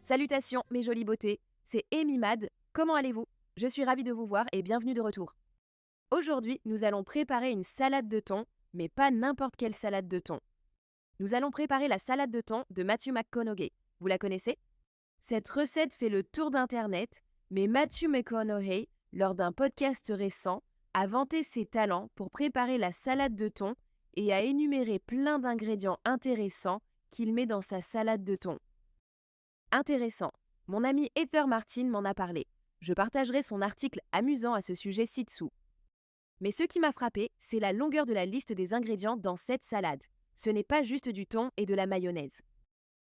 Salutations mes jolies beautés, c'est Amy Mad, comment allez-vous? Je suis ravie de vous voir et bienvenue de retour. Aujourd'hui, nous allons préparer une salade de thon, mais pas n'importe quelle salade de thon. Nous allons préparer la salade de thon de Matthew McConaughey. Vous la connaissez? Cette recette fait le tour d'Internet, mais Matthew McConaughey, lors d'un podcast récent, a vanté ses talents pour préparer la salade de thon et a énuméré plein d'ingrédients intéressants qu'il met dans sa salade de thon. Intéressant. Mon ami Heather Martin m'en a parlé. Je partagerai son article amusant à ce sujet ci-dessous. Mais ce qui m'a frappé, c'est la longueur de la liste des ingrédients dans cette salade. Ce n'est pas juste du thon et de la mayonnaise.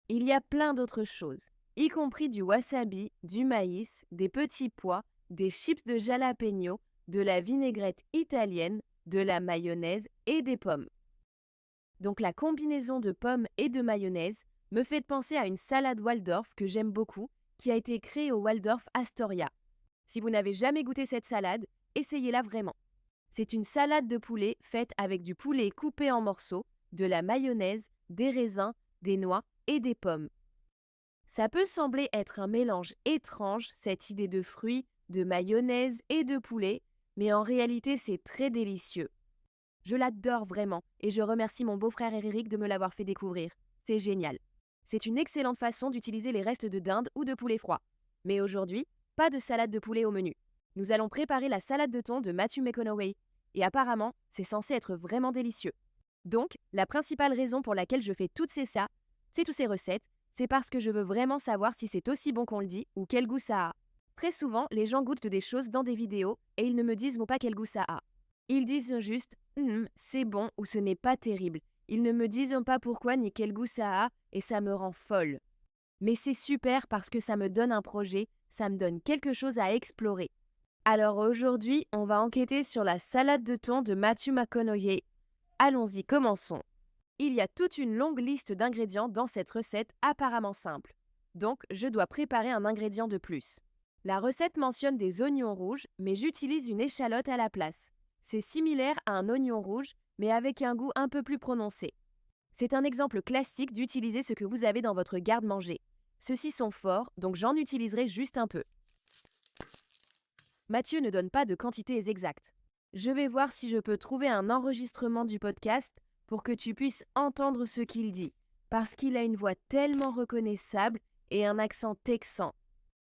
Il y a plein d'autres choses, y compris du wasabi, du maïs, des petits pois, des chips de jalapeno, de la vinaigrette italienne, de la mayonnaise et des pommes. Donc la combinaison de pommes et de mayonnaise me fait penser à une salade Waldorf que j'aime beaucoup, qui a été créée au Waldorf Astoria. Si vous n'avez jamais goûté cette salade, essayez-la vraiment. C'est une salade de poulet faite avec du poulet coupé en morceaux, de la mayonnaise, des raisins, des noix et des pommes. Ça peut sembler être un mélange étrange, cette idée de fruits, de mayonnaise et de poulet, mais en réalité c'est très délicieux. Je l'adore vraiment et je remercie mon beau-frère Eric de me l'avoir fait découvrir. C'est génial. C'est une excellente façon d'utiliser les restes de dinde ou de poulet froid. Mais aujourd'hui, pas de salade de poulet au menu. Nous allons préparer la salade de thon de Matthew McConaughey. Et apparemment, c'est censé être vraiment délicieux. Donc, la principale raison pour laquelle je fais toutes ces recettes, c'est parce que je veux vraiment savoir si c'est aussi bon qu'on le dit ou quel goût ça a. Très souvent, les gens goûtent des choses dans des vidéos et ils ne me disent pas quel goût ça a. Ils disent juste « c'est bon » ou « ce n'est pas terrible ». Ils ne me disent pas pourquoi ni quel goût ça a et ça me rend folle. Mais c'est super parce que ça me donne un projet, ça me donne quelque chose à explorer. Alors aujourd'hui, on va enquêter sur la salade de thon de Matthew McConaughey. Allons-y, commençons. Il y a toute une longue liste d'ingrédients dans cette recette apparemment simple. Donc, je dois préparer un ingrédient de plus. La recette mentionne des oignons rouges, mais j'utilise une échalote à la place. C'est similaire à un oignon rouge, mais avec un goût un peu plus prononcé. C'est un exemple classique d'utiliser ce que vous avez dans votre garde-manger. Ceux-ci sont forts, donc j'en utiliserai juste un peu. Mathieu ne donne pas de quantités exactes. Je vais voir si je peux trouver un enregistrement du podcast pour que tu puisses entendre ce qu'il dit, parce qu'il a une voix tellement reconnaissable et un accent texan.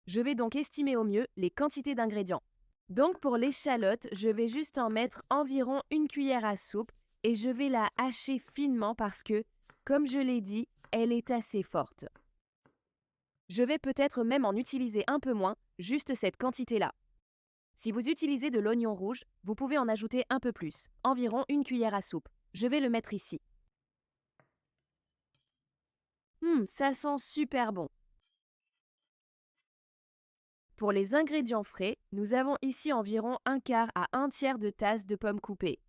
Je vais donc estimer au mieux les quantités d'ingrédients. Donc pour l'échalote, je vais juste en mettre environ 1 cuillère à soupe et je vais la hacher finement parce que, comme je l'ai dit, elle est assez forte. Je vais peut-être même en utiliser un peu moins, juste cette quantité-là. Si vous utilisez de l'oignon rouge, vous pouvez en ajouter un peu plus, environ 1 cuillère à soupe. Je vais le mettre ici. Ça sent super bon. Pour les ingrédients frais, nous avons ici environ 1/4 à 1/3 de tasse de pommes coupées.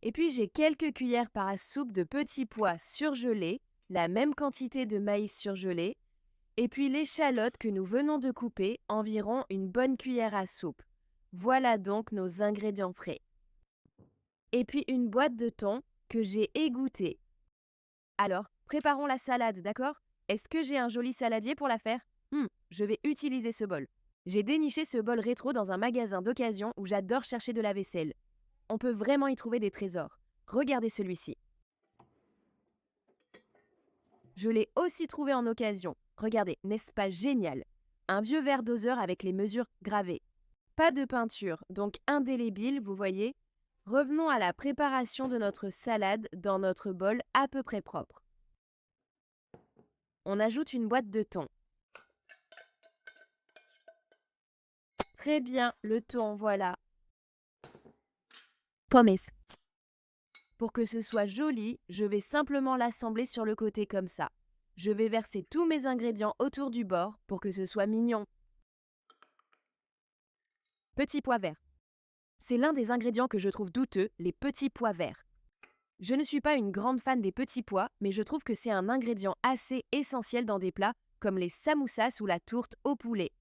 Et puis j'ai quelques cuillères à soupe de petits pois surgelés, la même quantité de maïs surgelé, et puis l'échalote que nous venons de couper, environ 1 bonne cuillère à soupe. Voilà donc nos ingrédients frais. Et puis une boîte de thon que j'ai égouttée. Alors, préparons la salade, d'accord? Est-ce que j'ai un joli saladier pour la faire? Je vais utiliser ce bol. J'ai déniché ce bol rétro dans un magasin d'occasion où j'adore chercher de la vaisselle. On peut vraiment y trouver des trésors. Regardez celui-ci. Je l'ai aussi trouvé en occasion. Regardez, n'est-ce pas génial? Un vieux verre doseur avec les mesures gravées. Pas de peinture, donc indélébile, vous voyez? Revenons à la préparation de notre salade dans notre bol à peu près propre. On ajoute une boîte de thon. Très bien, le thon, voilà. Pommes. Pour que ce soit joli, je vais simplement l'assembler sur le côté comme ça. Je vais verser tous mes ingrédients autour du bord pour que ce soit mignon. Petits pois verts. C'est l'un des ingrédients que je trouve douteux, les petits pois verts. Je ne suis pas une grande fan des petits pois, mais je trouve que c'est un ingrédient assez essentiel dans des plats comme les samoussas ou la tourte au poulet.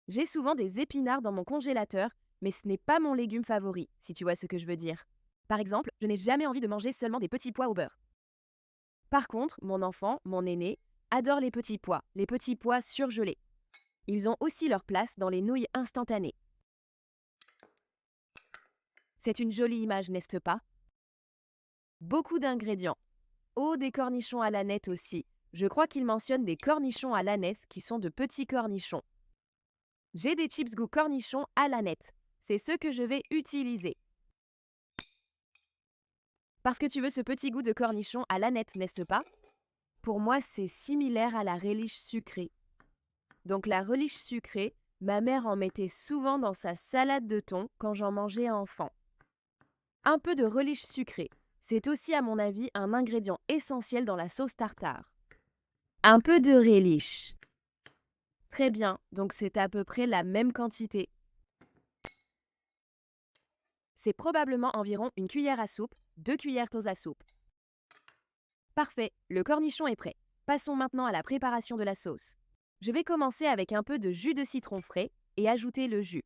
J'ai souvent des épinards dans mon congélateur, mais ce n'est pas mon légume favori, si tu vois ce que je veux dire. Par exemple, je n'ai jamais envie de manger seulement des petits pois au beurre. Par contre, mon enfant, mon aîné, adore les petits pois surgelés. Ils ont aussi leur place dans les nouilles instantanées. C'est une jolie image, n'est-ce pas? Beaucoup d'ingrédients. Oh, des cornichons à l'aneth aussi. Je crois qu'il mentionne des cornichons à l'aneth qui sont de petits cornichons. J'ai des chips goût cornichons à l'aneth. C'est ce que je vais utiliser. Parce que tu veux ce petit goût de cornichon à l'aneth, n'est-ce pas? Pour moi, c'est similaire à la relish sucrée. Donc la relish sucrée, ma mère en mettait souvent dans sa salade de thon quand j'en mangeais enfant. Un peu de relish sucrée. C'est aussi à mon avis un ingrédient essentiel dans la sauce tartare. Un peu de relish. Très bien, donc c'est à peu près la même quantité. C'est probablement environ une cuillère à soupe, 2 cuillères à soupe. Parfait, le cornichon est prêt. Passons maintenant à la préparation de la sauce. Je vais commencer avec un peu de jus de citron frais et ajouter le jus.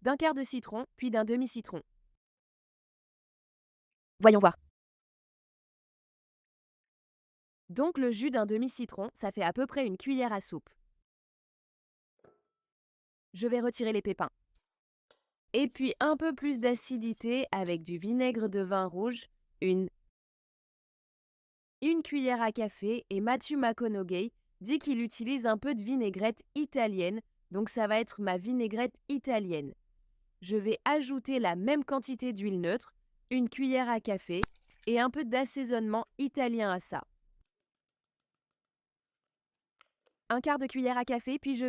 D'un quart de citron, puis d'un demi-citron. Voyons voir. Donc le jus d'un demi-citron, ça fait à peu près une cuillère à soupe. Je vais retirer les pépins. Et puis un peu plus d'acidité avec du vinaigre de vin rouge, une cuillère à café, et Matthew McConaughey dit qu'il utilise un peu de vinaigrette italienne, donc ça va être ma vinaigrette italienne. Je vais ajouter la même quantité d'huile neutre, une cuillère à café, et un peu d'assaisonnement italien à ça. Un quart de cuillère à café, puis je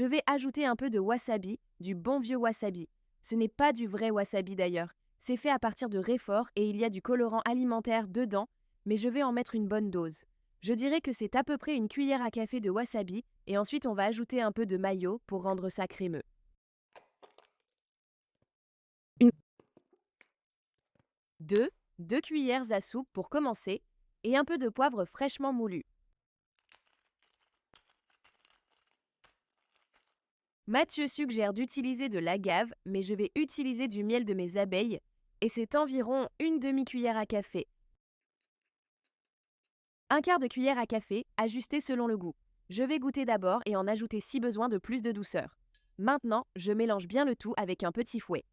vais ajouter un peu de wasabi, du bon vieux wasabi. Ce n'est pas du vrai wasabi d'ailleurs. C'est fait à partir de réfort et il y a du colorant alimentaire dedans, mais je vais en mettre une bonne dose. Je dirais que c'est à peu près une cuillère à café de wasabi et ensuite on va ajouter un peu de mayo pour rendre ça crémeux. Deux cuillères à soupe pour commencer et un peu de poivre fraîchement moulu. Mathieu suggère d'utiliser de l'agave, mais je vais utiliser du miel de mes abeilles et c'est environ une demi-cuillère à café. Un quart de cuillère à café, ajusté selon le goût. Je vais goûter d'abord et en ajouter si besoin de plus de douceur. Maintenant, je mélange bien le tout avec un petit fouet.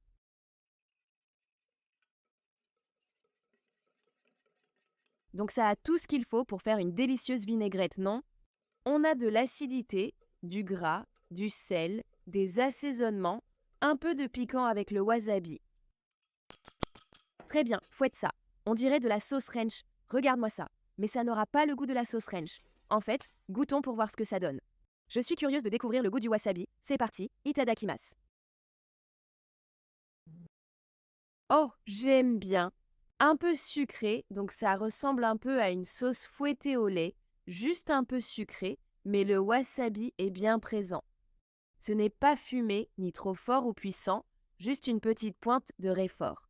Donc ça a tout ce qu'il faut pour faire une délicieuse vinaigrette, non? On a de l'acidité, du gras, du sel, des assaisonnements, un peu de piquant avec le wasabi. Très bien, fouette ça. On dirait de la sauce ranch. Regarde-moi ça. Mais ça n'aura pas le goût de la sauce ranch. En fait, goûtons pour voir ce que ça donne. Je suis curieuse de découvrir le goût du wasabi. C'est parti, itadakimasu. Oh, j'aime bien. Un peu sucré, donc ça ressemble un peu à une sauce fouettée au lait, juste un peu sucré, mais le wasabi est bien présent. Ce n'est pas fumé, ni trop fort ou puissant, juste une petite pointe de réfort.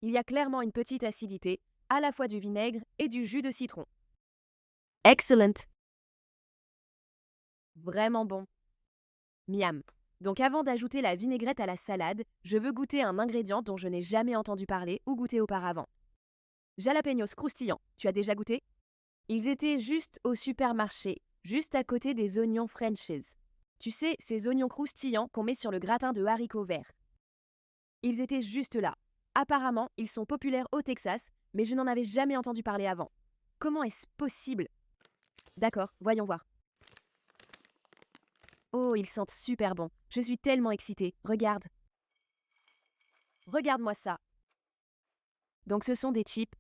Il y a clairement une petite acidité, à la fois du vinaigre et du jus de citron. Excellent! Vraiment bon. Miam. Donc avant d'ajouter la vinaigrette à la salade, je veux goûter un ingrédient dont je n'ai jamais entendu parler ou goûté auparavant. Jalapeños croustillants, tu as déjà goûté? Ils étaient juste au supermarché, juste à côté des oignons Frenchies. Tu sais, ces oignons croustillants qu'on met sur le gratin de haricots verts. Ils étaient juste là. Apparemment, ils sont populaires au Texas, mais je n'en avais jamais entendu parler avant. Comment est-ce possible? D'accord, voyons voir. Oh, ils sentent super bon. Je suis tellement excitée. Regarde. Regarde-moi ça. Donc ce sont des chips.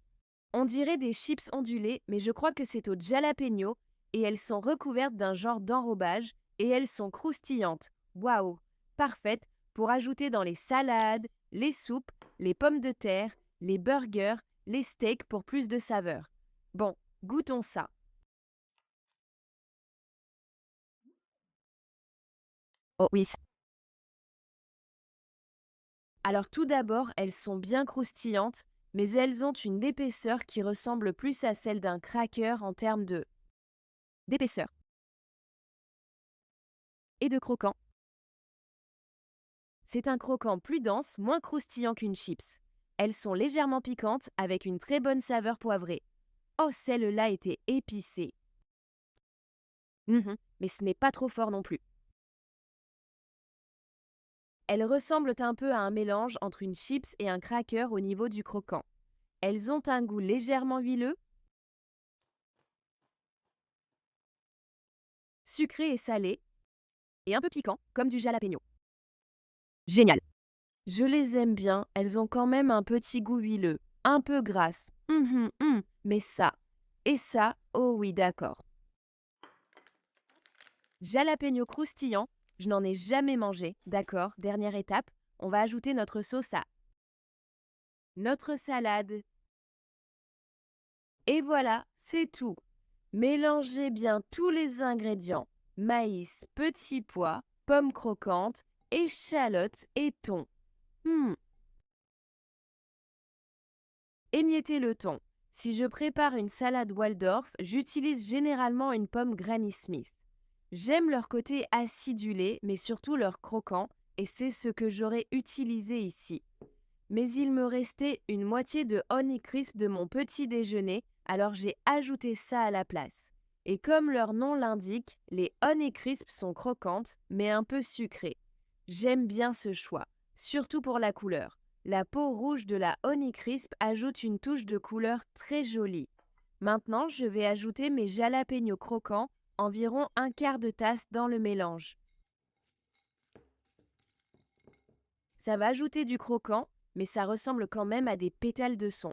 On dirait des chips ondulées, mais je crois que c'est au jalapeno et elles sont recouvertes d'un genre d'enrobage et elles sont croustillantes. Waouh! Parfaites pour ajouter dans les salades, les soupes, les pommes de terre, les burgers, les steaks pour plus de saveur. Bon, goûtons ça. Oh oui. Alors tout d'abord, elles sont bien croustillantes, mais elles ont une épaisseur qui ressemble plus à celle d'un cracker en termes d'épaisseur et de croquant. C'est un croquant plus dense, moins croustillant qu'une chips. Elles sont légèrement piquantes avec une très bonne saveur poivrée. Oh, celle-là était épicée. Mais ce n'est pas trop fort non plus. Elles ressemblent un peu à un mélange entre une chips et un cracker au niveau du croquant. Elles ont un goût légèrement huileux, sucré et salé, et un peu piquant, comme du jalapeno. Génial! Je les aime bien, elles ont quand même un petit goût huileux, un peu grasse. Mais ça, et ça, oh oui, d'accord. Jalapeno croustillant, je n'en ai jamais mangé, d'accord, dernière étape, on va ajouter notre sauce à notre salade. Et voilà, c'est tout. Mélangez bien tous les ingrédients, maïs, petits pois, pommes croquantes, échalotes et thon. Émiettez le thon. Si je prépare une salade Waldorf, j'utilise généralement une pomme Granny Smith. J'aime leur côté acidulé, mais surtout leur croquant, et c'est ce que j'aurais utilisé ici. Mais il me restait une moitié de Honeycrisp de mon petit déjeuner, alors j'ai ajouté ça à la place. Et comme leur nom l'indique, les Honeycrisp sont croquantes, mais un peu sucrées. J'aime bien ce choix, surtout pour la couleur. La peau rouge de la Honeycrisp ajoute une touche de couleur très jolie. Maintenant, je vais ajouter mes jalapenos croquants, environ un quart de tasse dans le mélange. Ça va ajouter du croquant, mais ça ressemble quand même à des pétales de son.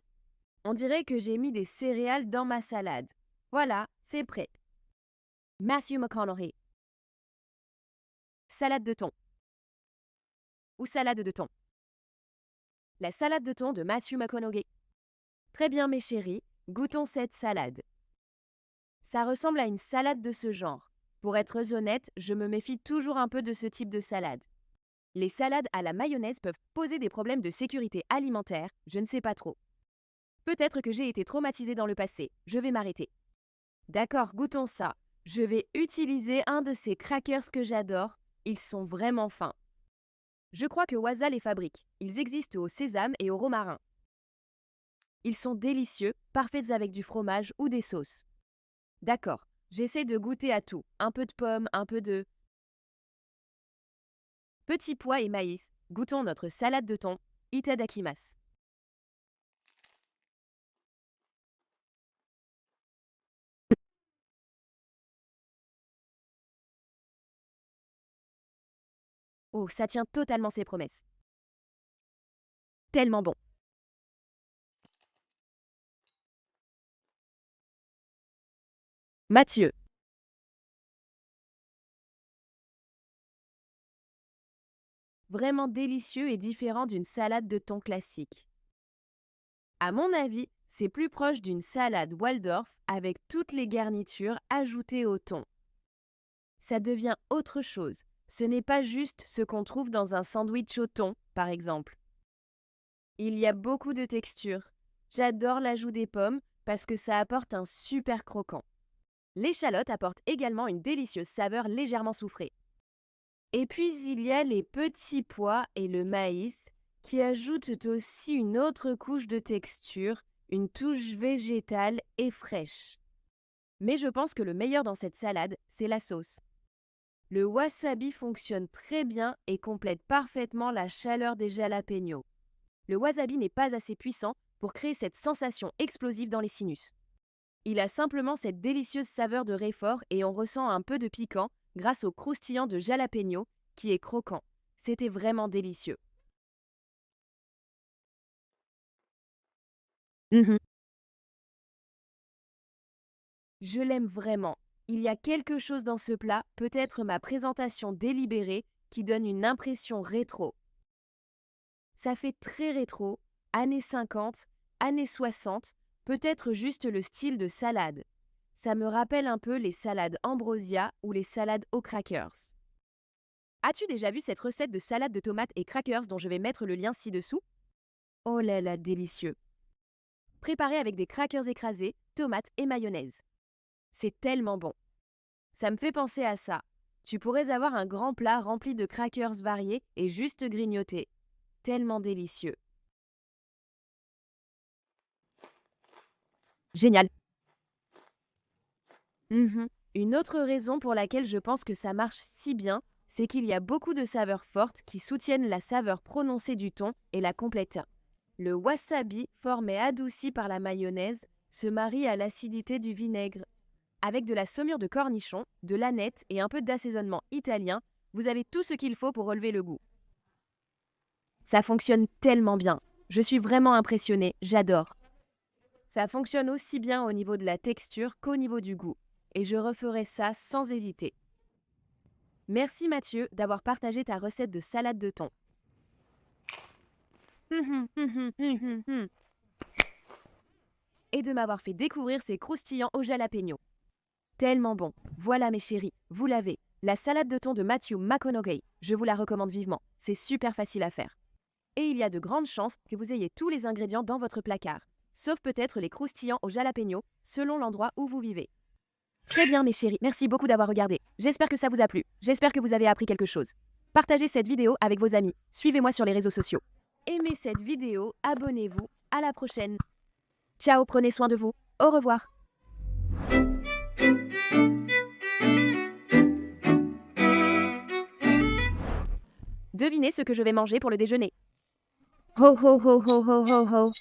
On dirait que j'ai mis des céréales dans ma salade. Voilà, c'est prêt. Matthew McConaughey. Salade de thon. Ou salade de thon. La salade de thon de Matthew McConaughey. Très bien mes chéris, goûtons cette salade. Ça ressemble à une salade de ce genre. Pour être honnête, je me méfie toujours un peu de ce type de salade. Les salades à la mayonnaise peuvent poser des problèmes de sécurité alimentaire, je ne sais pas trop. Peut-être que j'ai été traumatisée dans le passé, je vais m'arrêter. D'accord, goûtons ça. Je vais utiliser un de ces crackers que j'adore, ils sont vraiment fins. Je crois que Waza les fabrique, ils existent au sésame et au romarin. Ils sont délicieux, parfaits avec du fromage ou des sauces. D'accord, j'essaie de goûter à tout, un peu de pommes, un peu de petits pois et maïs. Goûtons notre salade de thon, itadakimasu. Oh, ça tient totalement ses promesses. Tellement bon. Mathieu. Vraiment délicieux et différent d'une salade de thon classique. À mon avis, c'est plus proche d'une salade Waldorf avec toutes les garnitures ajoutées au thon. Ça devient autre chose. Ce n'est pas juste ce qu'on trouve dans un sandwich au thon, par exemple. Il y a beaucoup de textures. J'adore l'ajout des pommes parce que ça apporte un super croquant. L'échalote apporte également une délicieuse saveur légèrement soufrée. Et puis il y a les petits pois et le maïs qui ajoutent aussi une autre couche de texture, une touche végétale et fraîche. Mais je pense que le meilleur dans cette salade, c'est la sauce. Le wasabi fonctionne très bien et complète parfaitement la chaleur des jalapenos. Le wasabi n'est pas assez puissant pour créer cette sensation explosive dans les sinus. Il a simplement cette délicieuse saveur de réfort et on ressent un peu de piquant grâce au croustillant de jalapeno qui est croquant. C'était vraiment délicieux. Mhm. Je l'aime vraiment. Il y a quelque chose dans ce plat, peut-être ma présentation délibérée, qui donne une impression rétro. Ça fait très rétro, années 50, années 60, peut-être juste le style de salade. Ça me rappelle un peu les salades Ambrosia ou les salades aux crackers. As-tu déjà vu cette recette de salade de tomates et crackers dont je vais mettre le lien ci-dessous? Oh là là, délicieux! Préparé avec des crackers écrasés, tomates et mayonnaise. C'est tellement bon. Ça me fait penser à ça. Tu pourrais avoir un grand plat rempli de crackers variés et juste grignoter. Tellement délicieux. Génial! Une autre raison pour laquelle je pense que ça marche si bien, c'est qu'il y a beaucoup de saveurs fortes qui soutiennent la saveur prononcée du thon et la complètent. Le wasabi, fort mais adouci par la mayonnaise, se marie à l'acidité du vinaigre. Avec de la saumure de cornichon, de l'aneth et un peu d'assaisonnement italien, vous avez tout ce qu'il faut pour relever le goût. Ça fonctionne tellement bien. Je suis vraiment impressionnée, j'adore. Ça fonctionne aussi bien au niveau de la texture qu'au niveau du goût. Et je referai ça sans hésiter. Merci Mathieu d'avoir partagé ta recette de salade de thon. Et de m'avoir fait découvrir ces croustillants au jalapeno. Tellement bon. Voilà mes chéris, vous l'avez. La salade de thon de Matthew McConaughey. Je vous la recommande vivement. C'est super facile à faire. Et il y a de grandes chances que vous ayez tous les ingrédients dans votre placard. Sauf peut-être les croustillants au jalapeno, selon l'endroit où vous vivez. Très bien mes chéris, merci beaucoup d'avoir regardé. J'espère que ça vous a plu. J'espère que vous avez appris quelque chose. Partagez cette vidéo avec vos amis. Suivez-moi sur les réseaux sociaux. Aimez cette vidéo, abonnez-vous. À la prochaine. Ciao, prenez soin de vous. Au revoir. Devinez ce que je vais manger pour le déjeuner. Ho ho ho ho ho ho ho.